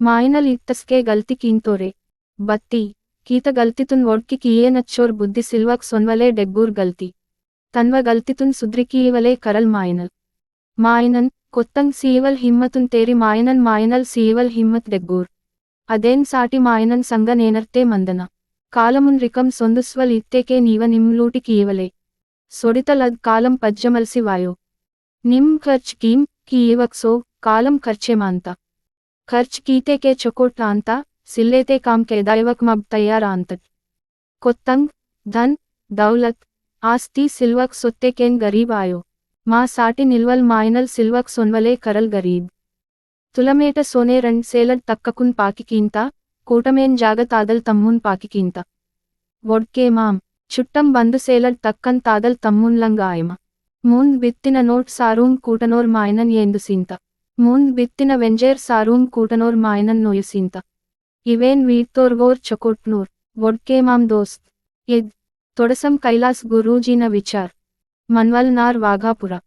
मायनल इत्तस्के गलती कींतोरे बत्ती कीत गलतीतुन वोड्की किए नच्चोर बुद्धि सिल्वक सोन्वले डेग्गूर गलती तन्व गलतीतुन सुद्रिकीवले करल मायनल मायनन कोत्तंग सीवल हिम्मतुन तेरी मायनन मायनल सीवल हिम्मत डेग्गूर अदेन साटी मायनन संग नेनर्ते मंदना कालमुन रिकम सोंदुस्वल इत्तेके नीव निम्लूटी कीवले सोडितलद कालम पज्जमल्सी वायो निम खर्च कीम कीवक्सो कालम खर्चे मानता खर्च कीते के चकोट आंता सिल्लेते काम के दैवक मब तैयार आंतत कोत्तंग धन दौलत आस्ती सिल्वक सोत्ते केन गरीब आयो मां साटी निल्वल मायनल सिल्वक सोन्वले करल गरीब तुलमेट सोने रंड सेलड तक्ककुन पाकी कींता कूटमेन जागत आदल तम्मुन पाकी कींता वोड्के माम चुट्टम बंद सेलड तक्कन तादल तम्मुन लंगायमा मूंद बित्तिन नोट सारूंग कूटनोर मायनन येंदुसींता मूंद बित्तिन वेंजेर सारूंग कूटनोर मायनन नोयुसींता इवेन वीट्तोर्गोर चकोट्नूर वोड्के माम दोस्त इद तोडसम कैलास गुरूजीन विचार मनवल नार वाघापुरा।